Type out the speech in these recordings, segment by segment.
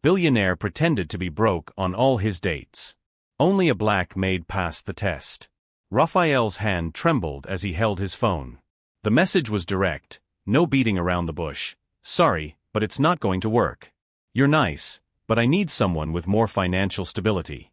Billionaire pretended to be broke on all his dates. Only a black maid passed the test. Raphael's hand trembled as he held his phone. The message was direct, no beating around the bush. Sorry, but it's not going to work. You're nice, but I need someone with more financial stability.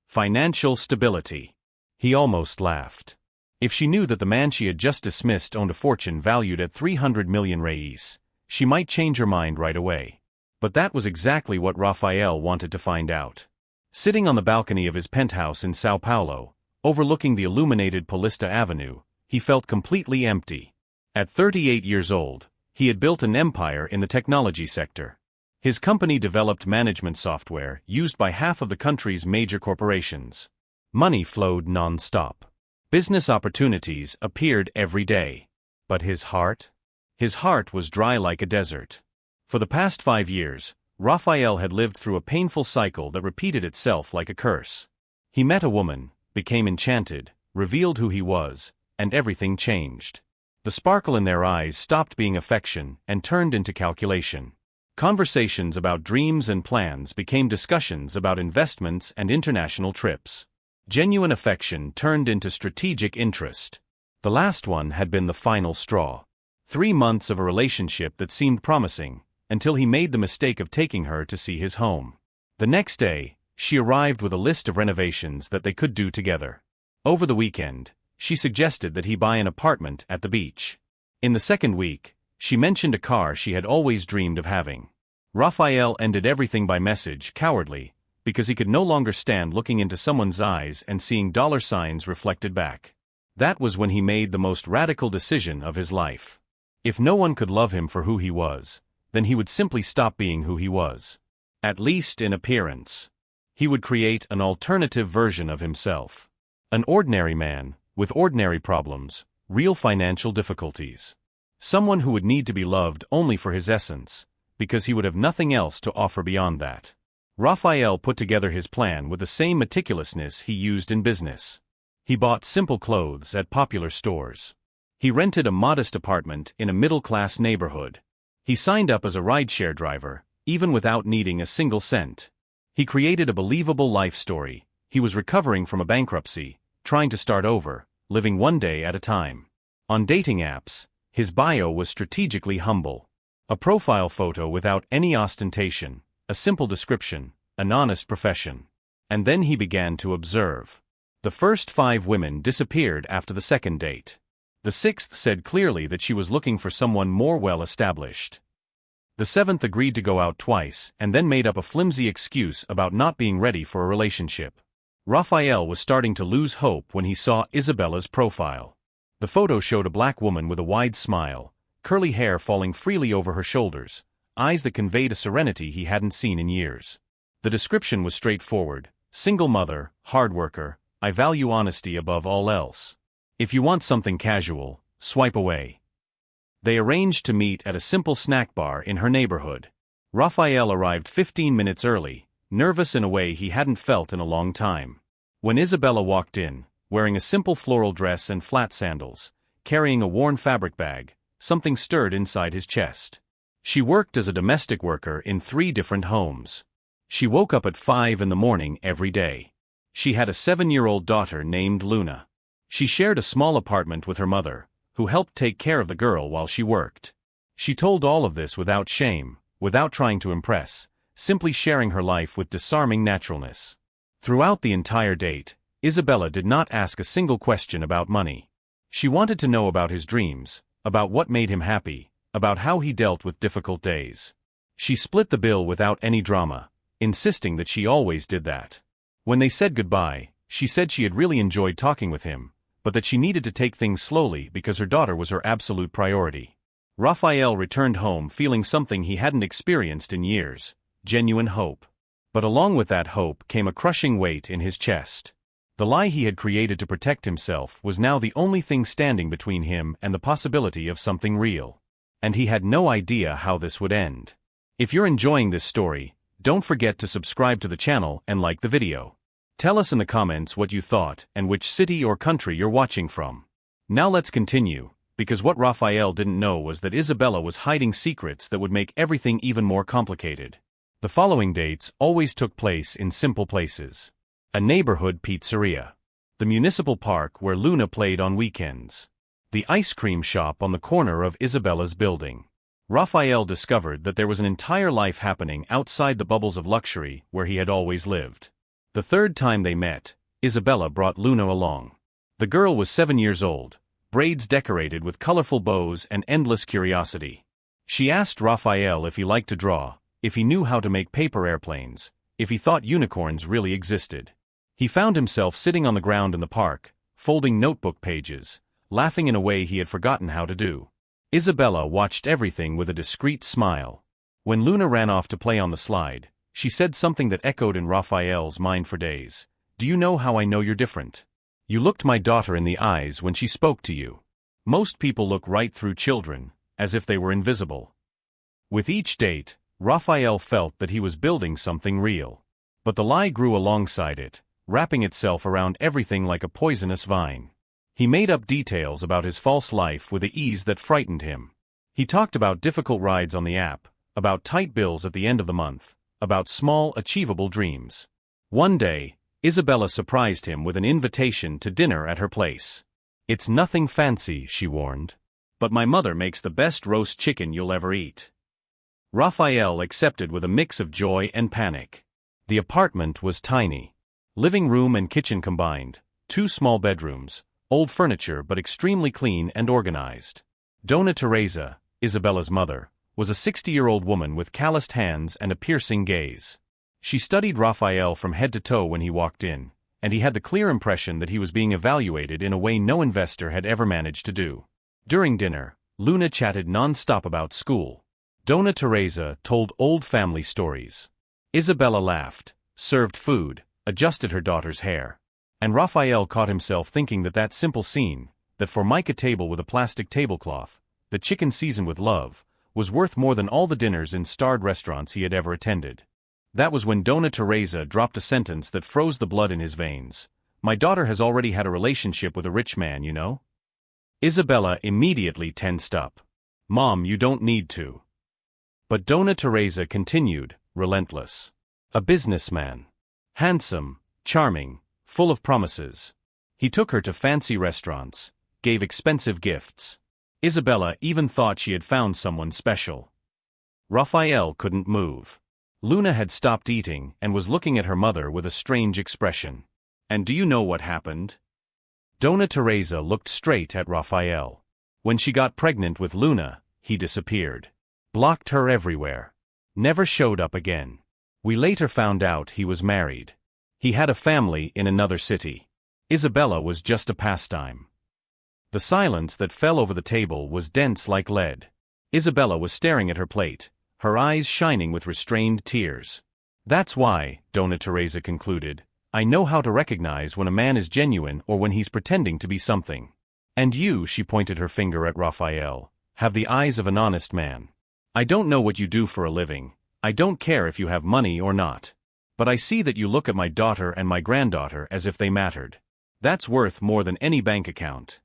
Financial stability. He almost laughed. If she knew that the man she had just dismissed owned a fortune valued at 300 million reis, she might change her mind right away. But that was exactly what Raphael wanted to find out. Sitting on the balcony of his penthouse in São Paulo, overlooking the illuminated Paulista Avenue, he felt completely empty. At 38 years old, he had built an empire in the technology sector. His company developed management software used by half of the country's major corporations. Money flowed non-stop. Business opportunities appeared every day. But his heart? His heart was dry like a desert. For the past 5 years, Raphael had lived through a painful cycle that repeated itself like a curse. He met a woman, became enchanted, revealed who he was, and everything changed. The sparkle in their eyes stopped being affection and turned into calculation. Conversations about dreams and plans became discussions about investments and international trips. Genuine affection turned into strategic interest. The last one had been the final straw. 3 months of a relationship that seemed promising, until he made the mistake of taking her to see his home. The next day, she arrived with a list of renovations that they could do together. Over the weekend, she suggested that he buy an apartment at the beach. In the second week, she mentioned a car she had always dreamed of having. Raphael ended everything by message, cowardly, because he could no longer stand looking into someone's eyes and seeing dollar signs reflected back. That was when he made the most radical decision of his life. If no one could love him for who he was, then he would simply stop being who he was. At least in appearance. He would create an alternative version of himself. An ordinary man, with ordinary problems, real financial difficulties. Someone who would need to be loved only for his essence, because he would have nothing else to offer beyond that. Raphael put together his plan with the same meticulousness he used in business. He bought simple clothes at popular stores. He rented a modest apartment in a middle-class neighborhood. He signed up as a rideshare driver, even without needing a single cent. He created a believable life story. He was recovering from a bankruptcy, trying to start over, living one day at a time. On dating apps, his bio was strategically humble. A profile photo without any ostentation, a simple description, an honest profession. And then he began to observe. The first 5 women disappeared after the second date. The 6th said clearly that she was looking for someone more well-established. The 7th agreed to go out twice and then made up a flimsy excuse about not being ready for a relationship. Raphael was starting to lose hope when he saw Isabella's profile. The photo showed a black woman with a wide smile, curly hair falling freely over her shoulders, eyes that conveyed a serenity he hadn't seen in years. The description was straightforward: single mother, hard worker, I value honesty above all else. If you want something casual, swipe away. They arranged to meet at a simple snack bar in her neighborhood. Raphael arrived 15 minutes early, nervous in a way he hadn't felt in a long time. When Isabella walked in, wearing a simple floral dress and flat sandals, carrying a worn fabric bag, something stirred inside his chest. She worked as a domestic worker in 3 different homes. She woke up at 5 in the morning every day. She had a 7-year-old daughter named Luna. She shared a small apartment with her mother, who helped take care of the girl while she worked. She told all of this without shame, without trying to impress, simply sharing her life with disarming naturalness. Throughout the entire date, Isabella did not ask a single question about money. She wanted to know about his dreams, about what made him happy, about how he dealt with difficult days. She split the bill without any drama, insisting that she always did that. When they said goodbye, she said she had really enjoyed talking with him, but that she needed to take things slowly because her daughter was her absolute priority. Raphael returned home feeling something he hadn't experienced in years: genuine hope. But along with that hope came a crushing weight in his chest. The lie he had created to protect himself was now the only thing standing between him and the possibility of something real. And he had no idea how this would end. If you're enjoying this story, don't forget to subscribe to the channel and like the video. Tell us in the comments what you thought and which city or country you're watching from. Now let's continue, because what Raphael didn't know was that Isabella was hiding secrets that would make everything even more complicated. The following dates always took place in simple places. A neighborhood pizzeria. The municipal park where Luna played on weekends. The ice cream shop on the corner of Isabella's building. Raphael discovered that there was an entire life happening outside the bubbles of luxury where he had always lived. The third time they met, Isabella brought Luna along. The girl was 7 years old, braids decorated with colorful bows and endless curiosity. She asked Raphael if he liked to draw, if he knew how to make paper airplanes, if he thought unicorns really existed. He found himself sitting on the ground in the park, folding notebook pages, laughing in a way he had forgotten how to do. Isabella watched everything with a discreet smile. When Luna ran off to play on the slide, she said something that echoed in Raphael's mind for days. "Do you know how I know you're different? You looked my daughter in the eyes when she spoke to you. Most people look right through children, as if they were invisible." With each date, Raphael felt that he was building something real. But the lie grew alongside it, wrapping itself around everything like a poisonous vine. He made up details about his false life with an ease that frightened him. He talked about difficult rides on the app, about tight bills at the end of the month, about small, achievable dreams. One day, Isabella surprised him with an invitation to dinner at her place. "It's nothing fancy," she warned. "But my mother makes the best roast chicken you'll ever eat." Raphael accepted with a mix of joy and panic. The apartment was tiny. Living room and kitchen combined, 2 small bedrooms, old furniture but extremely clean and organized. Donna Teresa, Isabella's mother, was a 60-year-old woman with calloused hands and a piercing gaze. She studied Raphael from head to toe when he walked in, and he had the clear impression that he was being evaluated in a way no investor had ever managed to do. During dinner, Luna chatted non-stop about school. Donna Teresa told old family stories. Isabella laughed, served food, adjusted her daughter's hair. And Raphael caught himself thinking that simple scene, that formica table with a plastic tablecloth, the chicken seasoned with love, was worth more than all the dinners in starred restaurants he had ever attended. That was when Donna Teresa dropped a sentence that froze the blood in his veins. "My daughter has already had a relationship with a rich man, you know?" Isabella immediately tensed up. "Mom, you don't need to." But Donna Teresa continued, relentless. "A businessman. Handsome, charming, full of promises. He took her to fancy restaurants, gave expensive gifts. Isabella even thought she had found someone special." Raphael couldn't move. Luna had stopped eating and was looking at her mother with a strange expression. "And do you know what happened?" Donna Teresa looked straight at Raphael. "When she got pregnant with Luna, he disappeared. Blocked her everywhere. Never showed up again. We later found out he was married. He had a family in another city. Isabella was just a pastime." The silence that fell over the table was dense like lead. Isabella was staring at her plate, her eyes shining with restrained tears. "That's why," Donna Teresa concluded, "I know how to recognize when a man is genuine or when he's pretending to be something. And you," she pointed her finger at Raphael, "have the eyes of an honest man. I don't know what you do for a living, I don't care if you have money or not. But I see that you look at my daughter and my granddaughter as if they mattered. That's worth more than any bank account."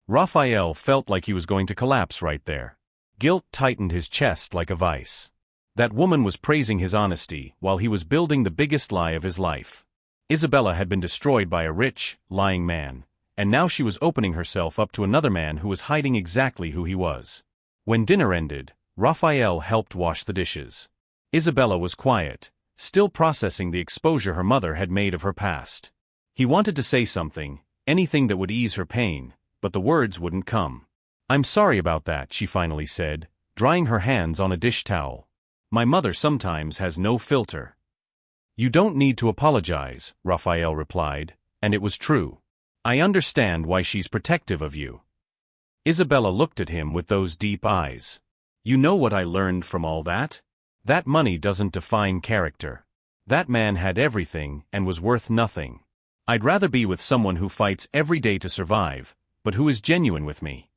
Raphael felt like he was going to collapse right there. Guilt tightened his chest like a vice. That woman was praising his honesty while he was building the biggest lie of his life. Isabella had been destroyed by a rich, lying man, and now she was opening herself up to another man who was hiding exactly who he was. When dinner ended, Raphael helped wash the dishes. Isabella was quiet, still processing the exposure her mother had made of her past. He wanted to say something, anything that would ease her pain, but the words wouldn't come. "I'm sorry about that," she finally said, drying her hands on a dish towel. "My mother sometimes has no filter." "You don't need to apologize," Raphael replied, and it was true. "I understand why she's protective of you." Isabella looked at him with those deep eyes. "You know what I learned from all that? That money doesn't define character. That man had everything and was worth nothing. I'd rather be with someone who fights every day to survive, but who is genuine with me."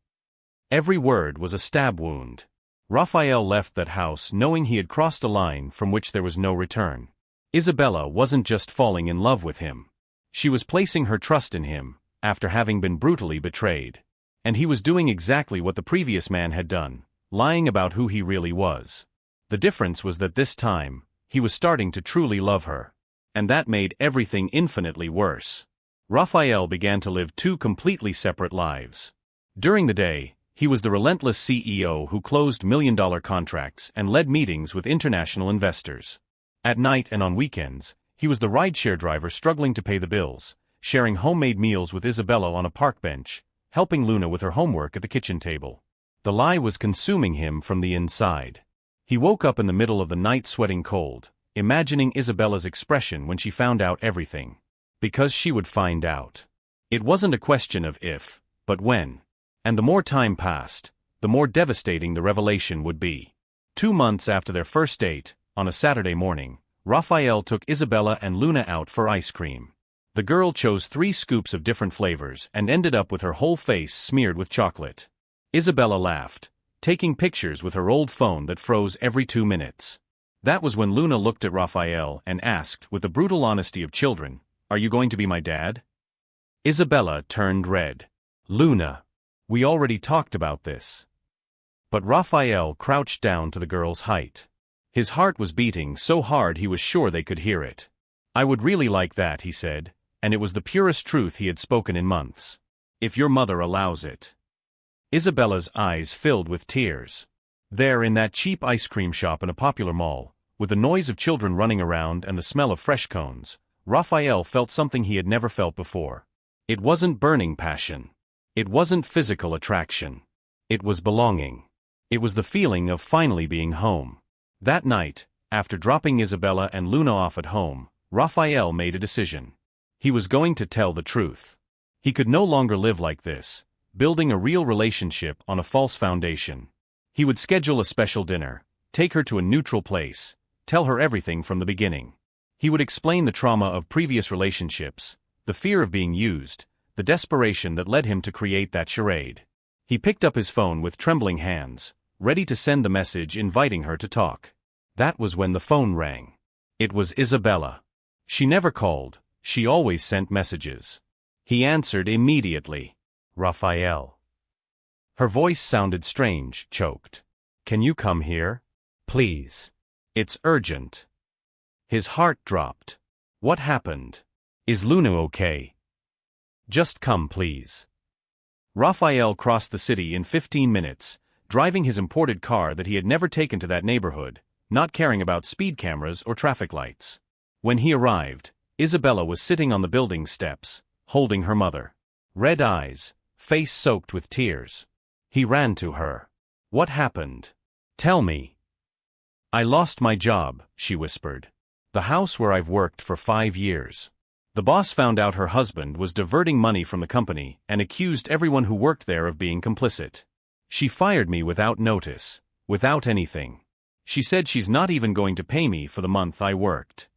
Every word was a stab wound. Raphael left that house knowing he had crossed a line from which there was no return. Isabella wasn't just falling in love with him. She was placing her trust in him, after having been brutally betrayed. And he was doing exactly what the previous man had done, lying about who he really was. The difference was that this time, he was starting to truly love her. And that made everything infinitely worse. Raphael began to live two completely separate lives. During the day, he was the relentless CEO who closed million-dollar contracts and led meetings with international investors. At night and on weekends, he was the rideshare driver struggling to pay the bills, sharing homemade meals with Isabella on a park bench, helping Luna with her homework at the kitchen table. The lie was consuming him from the inside. He woke up in the middle of the night sweating cold, imagining Isabella's expression when she found out everything. Because she would find out. It wasn't a question of if, but when. And the more time passed, the more devastating the revelation would be. 2 months after their first date, on a Saturday morning, Raphael took Isabella and Luna out for ice cream. The girl chose 3 scoops of different flavors and ended up with her whole face smeared with chocolate. Isabella laughed, taking pictures with her old phone that froze every 2 minutes. That was when Luna looked at Raphael and asked, with the brutal honesty of children, "Are you going to be my dad?" Isabella turned red. "Luna, we already talked about this." But Raphael crouched down to the girl's height. His heart was beating so hard he was sure they could hear it. "I would really like that," he said, and it was the purest truth he had spoken in months. "If your mother allows it." Isabella's eyes filled with tears. There in that cheap ice cream shop in a popular mall, with the noise of children running around and the smell of fresh cones, Raphael felt something he had never felt before. It wasn't burning passion. It wasn't physical attraction. It was belonging. It was the feeling of finally being home. That night, after dropping Isabella and Luna off at home, Raphael made a decision. He was going to tell the truth. He could no longer live like this, building a real relationship on a false foundation. He would schedule a special dinner, take her to a neutral place, tell her everything from the beginning. He would explain the trauma of previous relationships, the fear of being used, the desperation that led him to create that charade. He picked up his phone with trembling hands, ready to send the message inviting her to talk. That was when the phone rang. It was Isabella. She never called, she always sent messages. He answered immediately. "Raphael." Her voice sounded strange, choked. "Can you come here? Please. It's urgent." His heart dropped. "What happened? Is Luna okay? Just come, please." Raphael crossed the city in 15 minutes, driving his imported car that he had never taken to that neighborhood, not caring about speed cameras or traffic lights. When he arrived, Isabella was sitting on the building steps, holding her mother. Red eyes, face soaked with tears. He ran to her. "What happened? Tell me." "I lost my job," she whispered. "The house where I've worked for 5 years. The boss found out her husband was diverting money from the company and accused everyone who worked there of being complicit. She fired me without notice, without anything. She said she's not even going to pay me for the month I worked."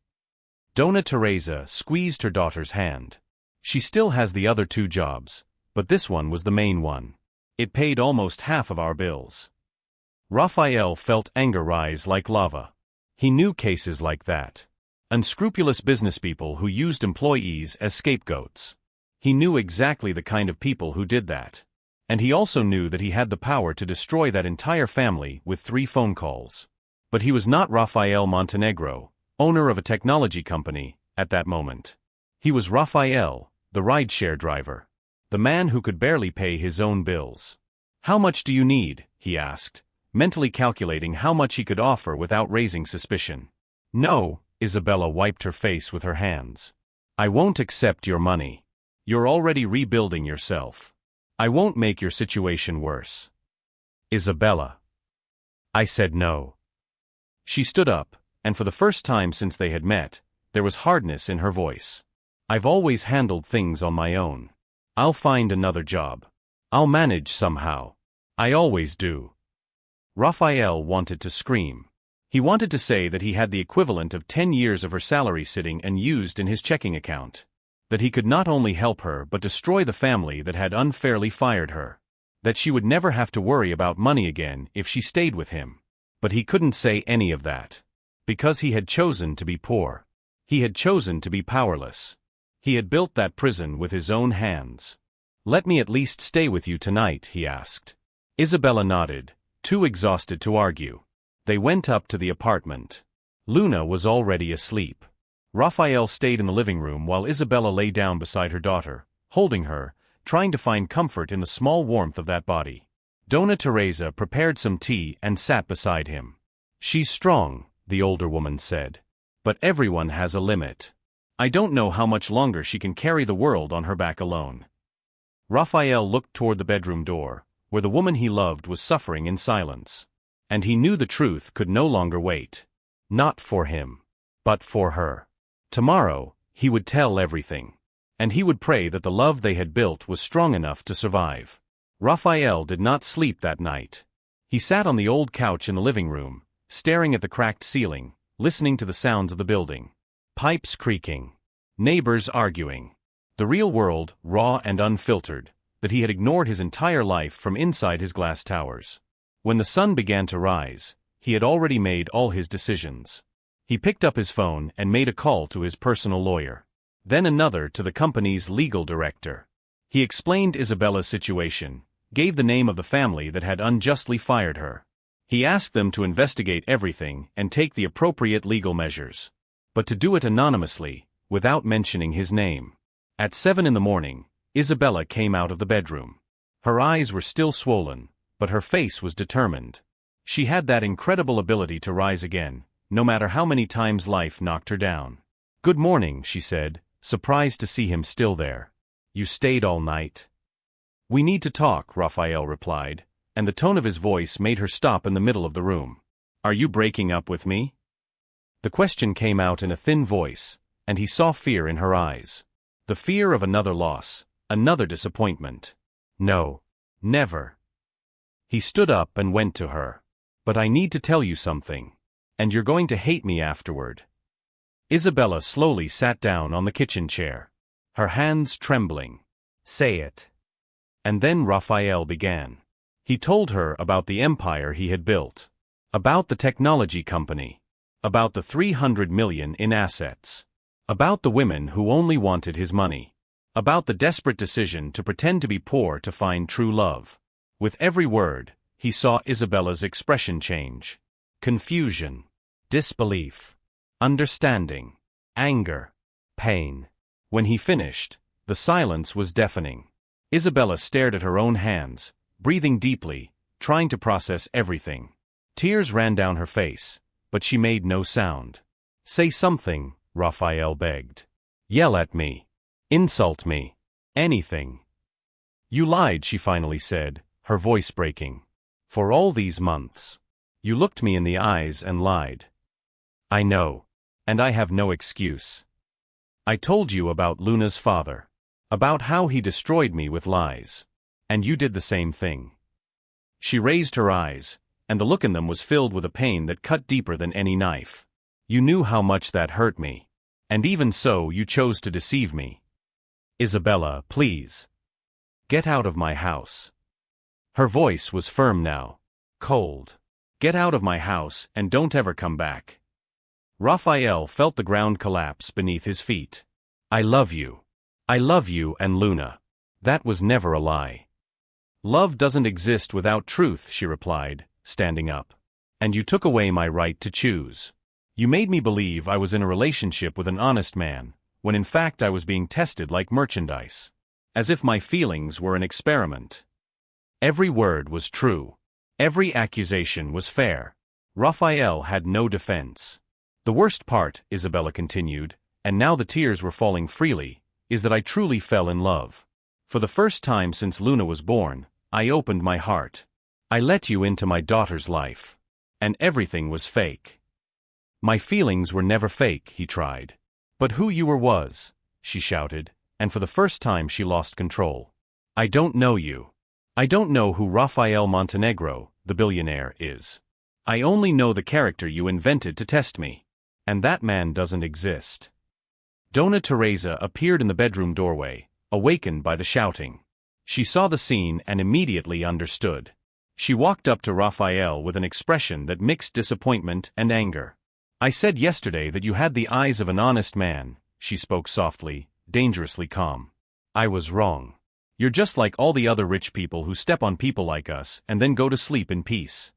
Donna Teresa squeezed her daughter's hand. "She still has the other 2 jobs, but this one was the main one. It paid almost half of our bills." Raphael felt anger rise like lava. He knew cases like that. Unscrupulous businesspeople who used employees as scapegoats. He knew exactly the kind of people who did that. And he also knew that he had the power to destroy that entire family with 3 phone calls. But he was not Rafael Montenegro, owner of a technology company, at that moment. He was Raphael, the rideshare driver. The man who could barely pay his own bills. "How much do you need?" he asked, mentally calculating how much he could offer without raising suspicion. "No." Isabella wiped her face with her hands. "I won't accept your money. You're already rebuilding yourself. I won't make your situation worse." "Isabella." I said no. She stood up, and for the first time since they had met, there was hardness in her voice. "I've always handled things on my own. I'll find another job. I'll manage somehow. I always do." Raphael wanted to scream. He wanted to say that he had the equivalent of 10 years of her salary sitting unused in his checking account. That he could not only help her but destroy the family that had unfairly fired her. That she would never have to worry about money again if she stayed with him. But he couldn't say any of that. Because he had chosen to be poor. He had chosen to be powerless. He had built that prison with his own hands. "Let me at least stay with you tonight," he asked. Isabella nodded, too exhausted to argue. They went up to the apartment. Luna was already asleep. Raphael stayed in the living room while Isabella lay down beside her daughter, holding her, trying to find comfort in the small warmth of that body. Donna Teresa prepared some tea and sat beside him. "She's strong," the older woman said. "But everyone has a limit. I don't know how much longer she can carry the world on her back alone." Raphael looked toward the bedroom door, where the woman he loved was suffering in silence. And he knew the truth could no longer wait. Not for him, but for her. Tomorrow, he would tell everything. And he would pray that the love they had built was strong enough to survive. Raphael did not sleep that night. He sat on the old couch in the living room, staring at the cracked ceiling, listening to the sounds of the building. Pipes creaking. Neighbors arguing. The real world, raw and unfiltered, that he had ignored his entire life from inside his glass towers. When the sun began to rise, he had already made all his decisions. He picked up his phone and made a call to his personal lawyer. Then another to the company's legal director. He explained Isabella's situation, gave the name of the family that had unjustly fired her. He asked them to investigate everything and take the appropriate legal measures. But to do it anonymously, without mentioning his name. At 7 in the morning, Isabella came out of the bedroom. Her eyes were still swollen, but her face was determined. She had that incredible ability to rise again, no matter how many times life knocked her down. "Good morning," she said, surprised to see him still there. "You stayed all night?" "We need to talk," Raphael replied, and the tone of his voice made her stop in the middle of the room. "Are you breaking up with me?" The question came out in a thin voice, and he saw fear in her eyes. The fear of another loss, another disappointment. "No. Never." He stood up and went to her. "But I need to tell you something. And you're going to hate me afterward." Isabella slowly sat down on the kitchen chair, her hands trembling. "Say it." And then Raphael began. He told her about the empire he had built, about the technology company, about the 300 million in assets, about the women who only wanted his money, about the desperate decision to pretend to be poor to find true love. With every word, he saw Isabella's expression change. Confusion, disbelief, understanding, anger, pain. When he finished, the silence was deafening. Isabella stared at her own hands, breathing deeply, trying to process everything. Tears ran down her face, but she made no sound. "Say something," Raphael begged. "Yell at me. Insult me. Anything." "You lied," she finally said, her voice breaking. "For all these months. You looked me in the eyes and lied." "I know. And I have no excuse. I told you about Luna's father. About how he destroyed me with lies. And you did the same thing." She raised her eyes, and the look in them was filled with a pain that cut deeper than any knife. "You knew how much that hurt me. And even so you chose to deceive me. Isabella, please. Get out of my house." Her voice was firm now. Cold. "Get out of my house and don't ever come back." Raphael felt the ground collapse beneath his feet. "I love you. I love you and Luna. That was never a lie." "Love doesn't exist without truth," she replied, standing up. "And you took away my right to choose. You made me believe I was in a relationship with an honest man, when in fact I was being tested like merchandise. As if my feelings were an experiment." Every word was true. Every accusation was fair. Raphael had no defense. "The worst part," Isabella continued, and now the tears were falling freely, "is that I truly fell in love. For the first time since Luna was born, I opened my heart. I let you into my daughter's life. And everything was fake." "My feelings were never fake," he tried. "But who you were was," she shouted, and for the first time she lost control. "I don't know you. I don't know who Rafael Montenegro, the billionaire, is. I only know the character you invented to test me. And that man doesn't exist." Donna Teresa appeared in the bedroom doorway, awakened by the shouting. She saw the scene and immediately understood. She walked up to Raphael with an expression that mixed disappointment and anger. "I said yesterday that you had the eyes of an honest man," she spoke softly, dangerously calm. "I was wrong. You're just like all the other rich people who step on people like us and then go to sleep in peace."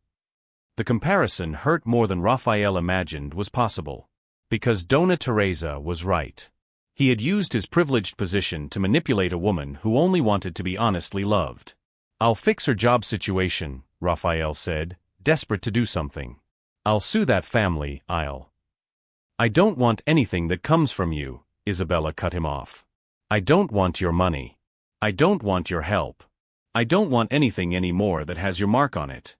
The comparison hurt more than Raphael imagined was possible. Because Dona Teresa was right. He had used his privileged position to manipulate a woman who only wanted to be honestly loved. "I'll fix her job situation," Raphael said, desperate to do something. "I'll sue that family, I don't want anything that comes from you," Isabella cut him off. "I don't want your money. I don't want your help. I don't want anything anymore that has your mark on it."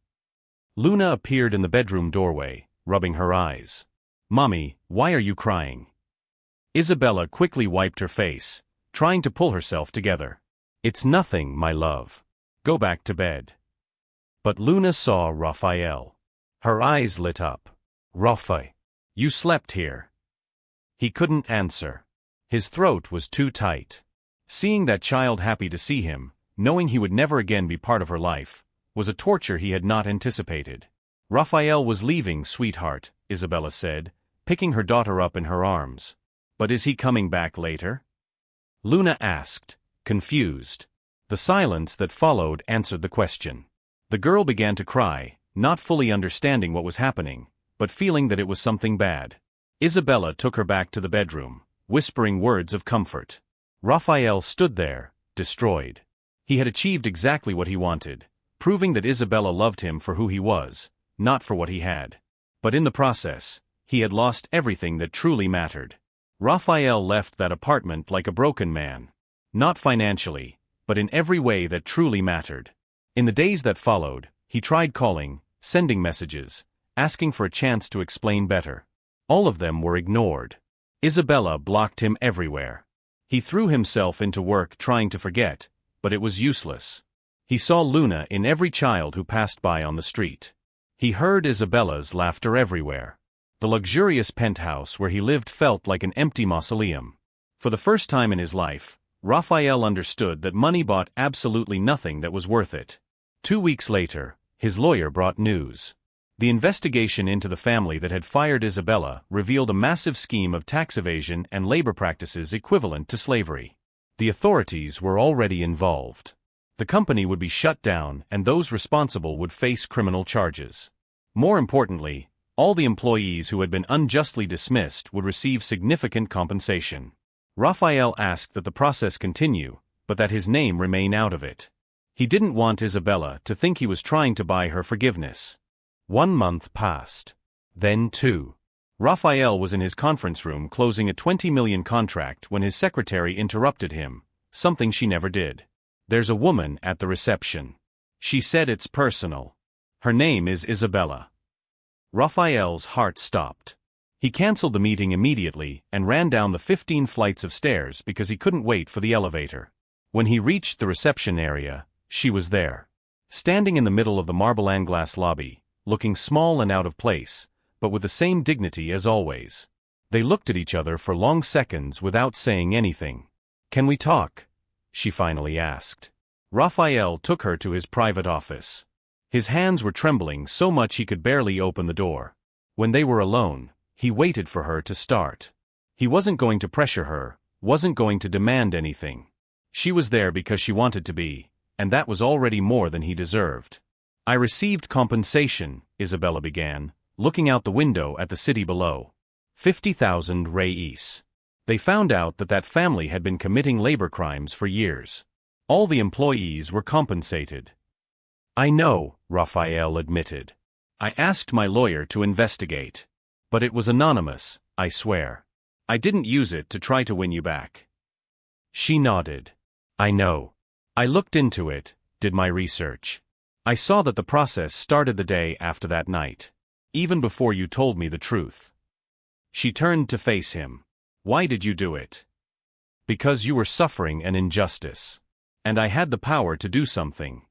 Luna appeared in the bedroom doorway, rubbing her eyes. "Mommy, why are you crying?" Isabella quickly wiped her face, trying to pull herself together. "It's nothing, my love. Go back to bed." But Luna saw Raphael. Her eyes lit up. "Raphael, you slept here." He couldn't answer. His throat was too tight. Seeing that child happy to see him, knowing he would never again be part of her life, was a torture he had not anticipated. "Raphael was leaving, sweetheart," Isabella said, picking her daughter up in her arms. "But is he coming back later?" Luna asked, confused. The silence that followed answered the question. The girl began to cry, not fully understanding what was happening, but feeling that it was something bad. Isabella took her back to the bedroom, whispering words of comfort. Raphael stood there, destroyed. He had achieved exactly what he wanted, proving that Isabella loved him for who he was, not for what he had. But in the process, he had lost everything that truly mattered. Raphael left that apartment like a broken man. Not financially, but in every way that truly mattered. In the days that followed, he tried calling, sending messages, asking for a chance to explain better. All of them were ignored. Isabella blocked him everywhere. He threw himself into work trying to forget, but it was useless. He saw Luna in every child who passed by on the street. He heard Isabella's laughter everywhere. The luxurious penthouse where he lived felt like an empty mausoleum. For the first time in his life, Raphael understood that money bought absolutely nothing that was worth it. 2 weeks later, his lawyer brought news. The investigation into the family that had fired Isabella revealed a massive scheme of tax evasion and labor practices equivalent to slavery. The authorities were already involved. The company would be shut down and those responsible would face criminal charges. More importantly, all the employees who had been unjustly dismissed would receive significant compensation. Raphael asked that the process continue, but that his name remain out of it. He didn't want Isabella to think he was trying to buy her forgiveness. 1 month passed. Then 2. Raphael was in his conference room closing a $20 million contract when his secretary interrupted him, something she never did. "There's a woman at the reception. She said it's personal. Her name is Isabella." Raphael's heart stopped. He canceled the meeting immediately and ran down the 15 flights of stairs because he couldn't wait for the elevator. When he reached the reception area, she was there. Standing in the middle of the marble-and glass lobby, looking small and out of place, but with the same dignity as always. They looked at each other for long seconds without saying anything. "Can we talk?" she finally asked. Raphael took her to his private office. His hands were trembling so much he could barely open the door. When they were alone, he waited for her to start. He wasn't going to pressure her, wasn't going to demand anything. She was there because she wanted to be, and that was already more than he deserved. "I received compensation," Isabella began, looking out the window at the city below. 50,000 reis. They found out that family had been committing labor crimes for years. All the employees were compensated. "I know," Raphael admitted. "I asked my lawyer to investigate. But it was anonymous, I swear. I didn't use it to try to win you back." She nodded. "I know. I looked into it, did my research. I saw that the process started the day after that night. Even before you told me the truth." She turned to face him. "Why did you do it?" "Because you were suffering an injustice. And I had the power to do something.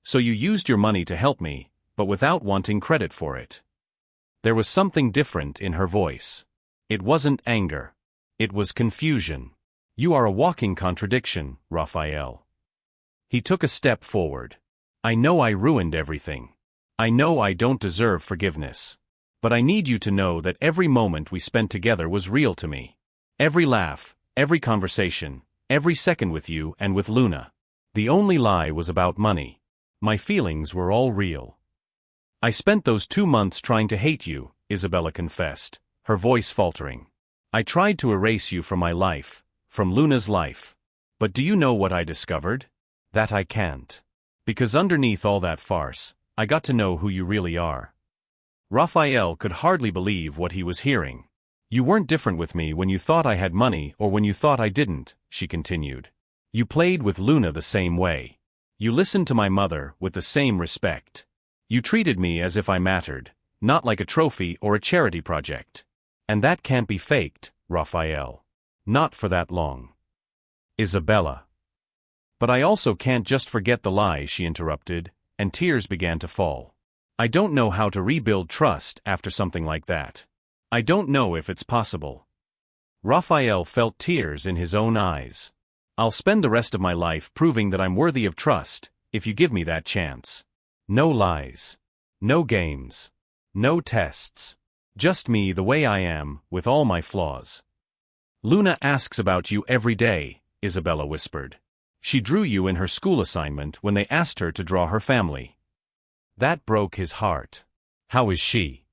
So you used your money to help me, but without wanting credit for it." There was something different in her voice. It wasn't anger. It was confusion. "You are a walking contradiction, Raphael." He took a step forward. "I know I ruined everything. I know I don't deserve forgiveness. But I need you to know that every moment we spent together was real to me. Every laugh, every conversation, every second with you and with Luna. The only lie was about money. My feelings were all real." I spent those 2 months trying to hate you, Isabella confessed, her voice faltering. I tried to erase you from my life, from Luna's life. But do you know what I discovered? That I can't. Because underneath all that farce, I got to know who you really are. Raphael could hardly believe what he was hearing. You weren't different with me when you thought I had money or when you thought I didn't, she continued. You played with Luna the same way. You listened to my mother with the same respect. You treated me as if I mattered, not like a trophy or a charity project. And that can't be faked, Raphael. Not for that long. Isabella. But I also can't just forget the lies, she interrupted, and tears began to fall. I don't know how to rebuild trust after something like that. I don't know if it's possible. Raphael felt tears in his own eyes. I'll spend the rest of my life proving that I'm worthy of trust, if you give me that chance. No lies. No games. No tests. Just me the way I am, with all my flaws. Luna asks about you every day, Isabella whispered. She drew you in her school assignment when they asked her to draw her family. That broke his heart. How is she?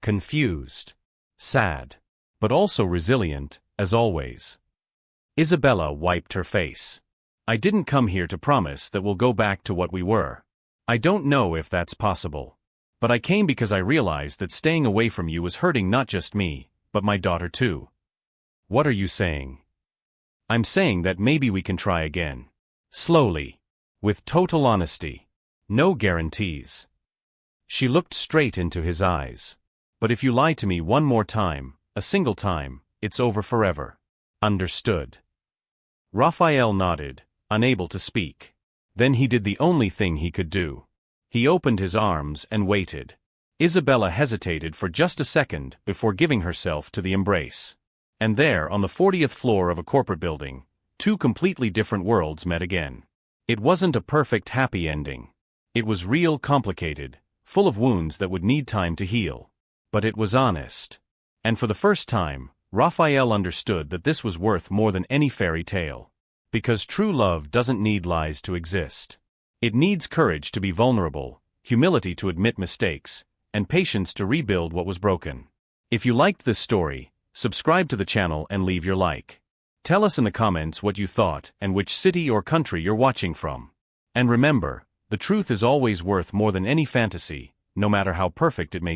Confused. Sad. But also resilient, as always. Isabella wiped her face. I didn't come here to promise that we'll go back to what we were. I don't know if that's possible. But I came because I realized that staying away from you was hurting not just me, but my daughter too. What are you saying? I'm saying that maybe we can try again. Slowly. With total honesty. No guarantees. She looked straight into his eyes. But if you lie to me one more time, a single time, it's over forever. Understood. Raphael nodded, unable to speak. Then he did the only thing he could do. He opened his arms and waited. Isabella hesitated for just a second before giving herself to the embrace. And there, on the 40th floor of a corporate building, two completely different worlds met again. It wasn't a perfect happy ending. It was real complicated, full of wounds that would need time to heal. But it was honest. And for the first time, Raphael understood that this was worth more than any fairy tale. Because true love doesn't need lies to exist. It needs courage to be vulnerable, humility to admit mistakes, and patience to rebuild what was broken. If you liked this story, subscribe to the channel and leave your like. Tell us in the comments what you thought and which city or country you're watching from. And remember, the truth is always worth more than any fantasy, no matter how perfect it may seem.